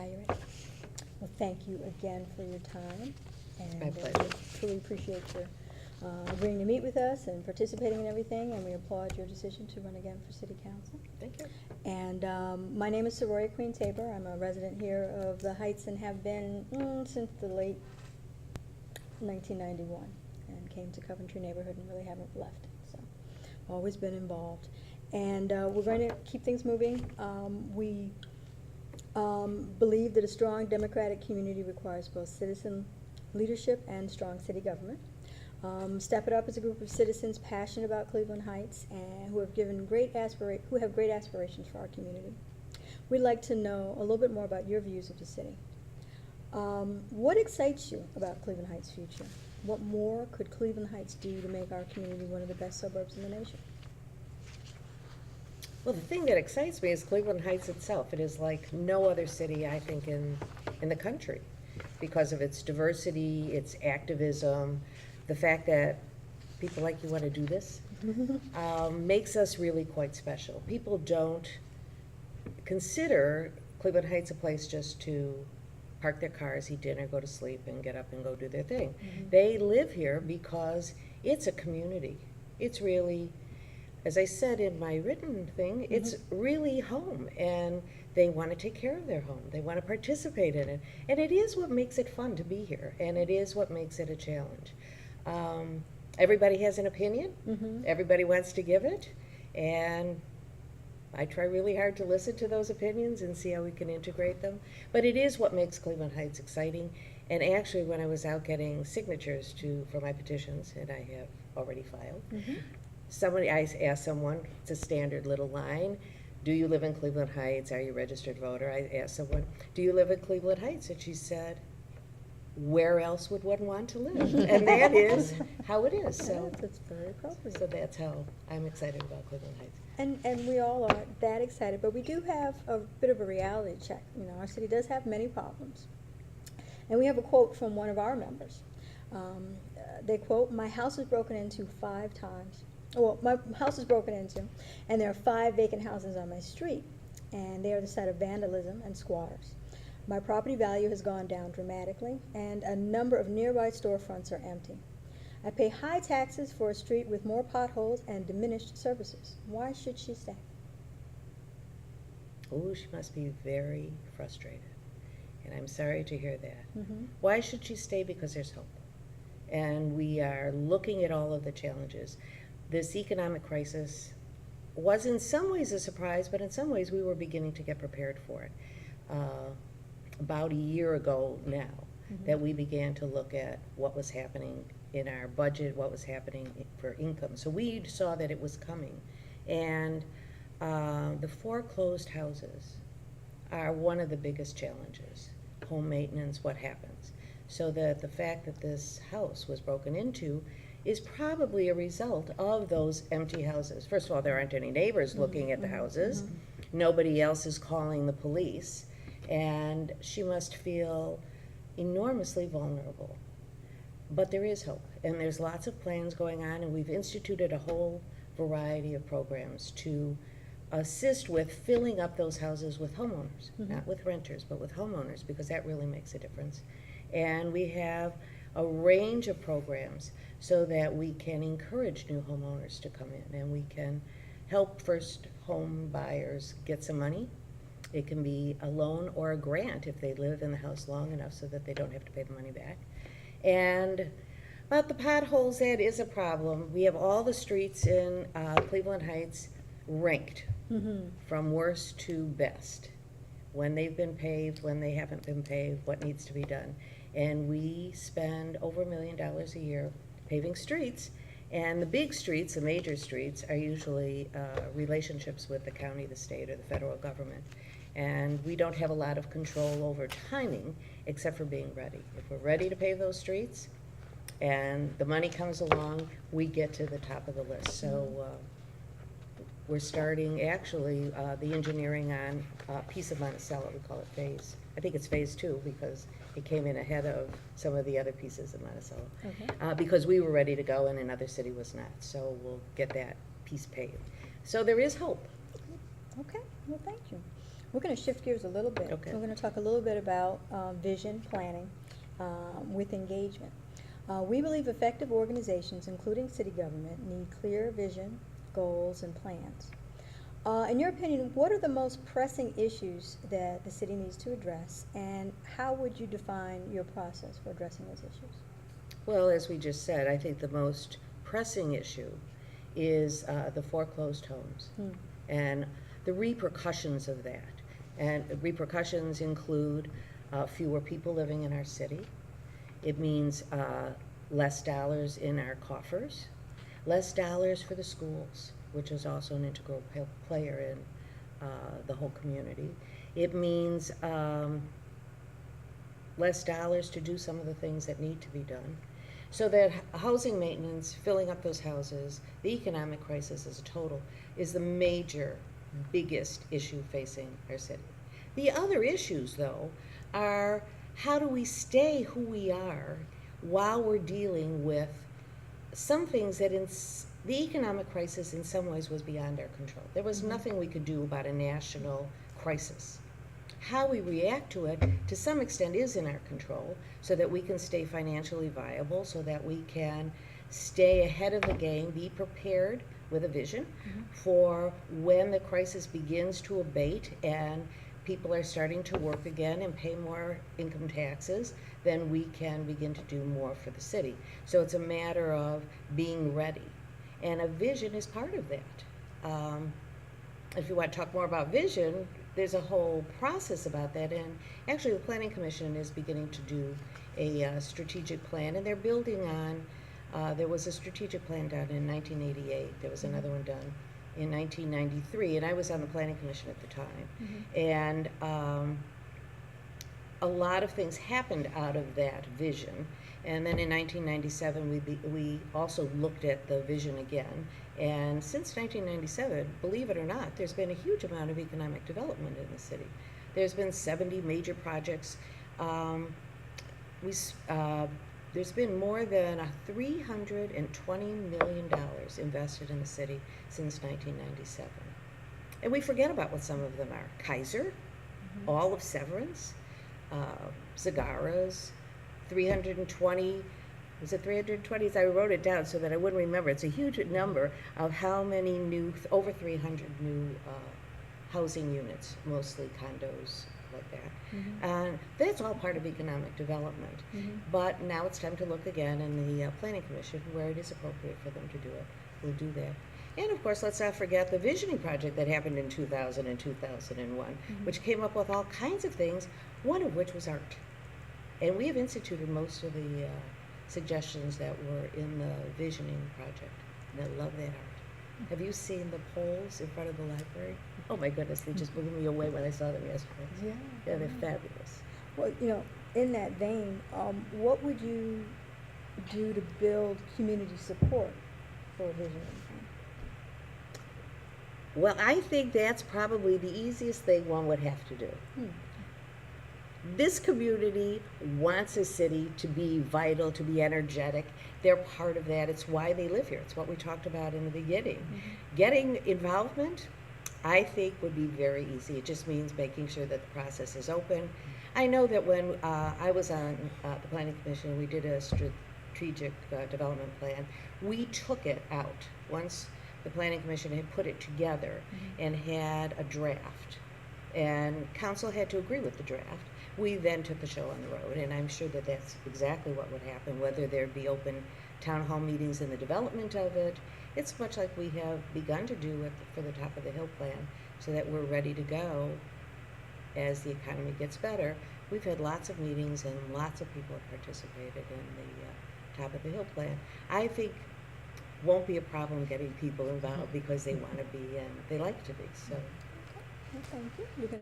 Now you're ready. Well, thank you again for your time. And My pleasure. we truly appreciate your agreeing to meet with us and participating in everything, and we applaud your decision to run again for City Council. Thank you. And my name is Soroya Queen Tabor. I'm a resident here of the Heights and have been since the late 1991, and came to Coventry neighborhood and really haven't left. So, always been involved. And we're going to keep things moving. We believe that a strong democratic community requires both citizen leadership and strong city government. Step It Up is a group of citizens passionate about Cleveland Heights and who have great aspirations for our community. We'd like to know a little bit more about your views of the city. What excites you about Cleveland Heights' future? What more could Cleveland Heights do to make our community one of the best suburbs in the nation? Well, the thing that excites me is Cleveland Heights itself. It is like no other city, I think, in the country because of its diversity, its activism, the fact that people like you want to do this makes us really quite special. People don't consider Cleveland Heights a place just to park their cars, eat dinner, go to sleep, and get up and go do their thing. Mm-hmm. They live here because it's a community. It's really, as I said in my written thing, it's really home, and they want to take care of their home. They want to participate in it, and it is what makes it fun to be here, and it is what makes it a challenge. Everybody has an opinion. Everybody wants to give it, and I try really hard to listen to those opinions and see how we can integrate them. But it is what makes Cleveland Heights exciting. And actually, when I was out getting signatures for my petitions, and I have already filed, I asked someone, it's a standard little line, do you live in Cleveland Heights? Are you a registered voter? I asked someone, do you live in Cleveland Heights? And she said, where else would one want to live? And that is how it is. So That's very appropriate. So that's how I'm excited about Cleveland Heights. And we all are that excited, but we do have a bit of a reality check. You know, our city does have many problems. And we have a quote from one of our members. They quote, "My house was broken into 5 times. Well, my house is broken into, and there are 5 vacant houses on my street, and they are the site of vandalism and squatters. My property value has gone down dramatically, and a number of nearby storefronts are empty. I pay high taxes for a street with more potholes and diminished services. Why should she stay?" Oh, she must be very frustrated. And I'm sorry to hear that. Why should she stay? Because there's hope. And we are looking at all of the challenges. This economic crisis was in some ways a surprise, but in some ways we were beginning to get prepared for it. About a year ago now, that we began to look at what was happening in our budget, what was happening for income. So we saw that it was coming. And the foreclosed houses are one of the biggest challenges. Home maintenance, what happens. So that the fact that this house was broken into is probably a result of those empty houses. First of all, there aren't any neighbors looking at the houses. Nobody else is calling the police. And she must feel enormously vulnerable. But there is hope, and there's lots of plans going on, and we've instituted a whole variety of programs to assist with filling up those houses with homeowners, not with renters, but with homeowners, because that really makes a difference. And we have a range of programs so that we can encourage new homeowners to come in, and we can help first home buyers get some money. It can be a loan or a grant if they live in the house long enough so that they don't have to pay the money back. And about the potholes, that is a problem. We have all the streets in Cleveland Heights ranked from worst to best. When they've been paved, when they haven't been paved, what needs to be done. And we spend over $1 million a year paving streets. And the big streets, the major streets, are usually relationships with the county, the state, or the federal government. And we don't have a lot of control over timing, except for being ready. If we're ready to pave those streets and the money comes along, we get to the top of the list. So we're starting, actually, the engineering on a piece of Monticello. We call it phase. I think it's phase 2 because it came in ahead of some of the other pieces of Monticello. Because we were ready to go and another city was not. So we'll get that piece paved. So there is hope. Okay, well, thank you. We're going to shift gears a little bit. Okay. We're going to talk a little bit about vision planning with engagement. We believe effective organizations, including city government, need clear vision, goals, and plans. In your opinion, what are the most pressing issues that the city needs to address, and how would you define your process for addressing those issues? Well, as we just said, I think the most pressing issue is the foreclosed homes and the repercussions of that. And repercussions include fewer people living in our city. It means less dollars in our coffers, less dollars for the schools, which is also an integral player in the whole community. It means less dollars to do some of the things that need to be done. So that housing maintenance, filling up those houses, the economic crisis as a total, is the major, biggest issue facing our city. The other issues, though, are how do we stay who we are while we're dealing with some things that the economic crisis in some ways was beyond our control. There was nothing we could do about a national crisis. How we react to it, to some extent, is in our control, so that we can stay financially viable, so that we can stay ahead of the game, be prepared with a vision for when the crisis begins to abate and people are starting to work again and pay more income taxes, then we can begin to do more for the city. So it's a matter of being ready. And a vision is part of that. If you want to talk more about vision, there's a whole process about that. And actually, the Planning Commission is beginning to do a strategic plan, and they're building on, there was a strategic plan done in 1988. There was another one done in 1993, and I was on the Planning Commission at the time. And a lot of things happened out of that vision. And then in 1997, we also looked at the vision again. And since 1997, believe it or not, there's been a huge amount of economic development in the city. There's been 70 major projects. There's been more than $320 million invested in the city since 1997. And we forget about what some of them are. Kaiser, all of Severance, Zagaras, 320, was it 320? I wrote it down so that I wouldn't remember. It's a huge number of how many new, over 300 new housing units, mostly condos like that. And that's all part of economic development. But now it's time to look again in the Planning Commission where it is appropriate for them to do it. We'll do that. And of course, let's not forget the visioning project that happened in 2000 and 2001, which came up with all kinds of things, one of which was art. And we have instituted most of the suggestions that were in the visioning project. And I love that art. Have you seen the poles in front of the library? Oh my goodness, they just blew me away when I saw them yesterday. Yeah, they're fabulous. Well, you know, in that vein, what would you do to build community support for a vision? Well, I think that's probably the easiest thing one would have to do. This community wants a city to be vital, to be energetic. They're part of that. It's why they live here. It's what we talked about in the beginning. Getting involvement, I think, would be very easy. It just means making sure that the process is open. I know that when I was on the Planning Commission, we did a strategic development plan. We took it out once the Planning Commission had put it together and had a draft. And council had to agree with the draft. We then took the show on the road, and I'm sure that that's exactly what would happen, whether there'd be open town hall meetings in the development of it. It's much like we have begun to do for the Top of the Hill plan, so that we're ready to go as the economy gets better. We've had lots of meetings, and lots of people have participated in the Top of the Hill plan. I think won't be a problem getting people involved because they want to be and they like to be. So. Thank you.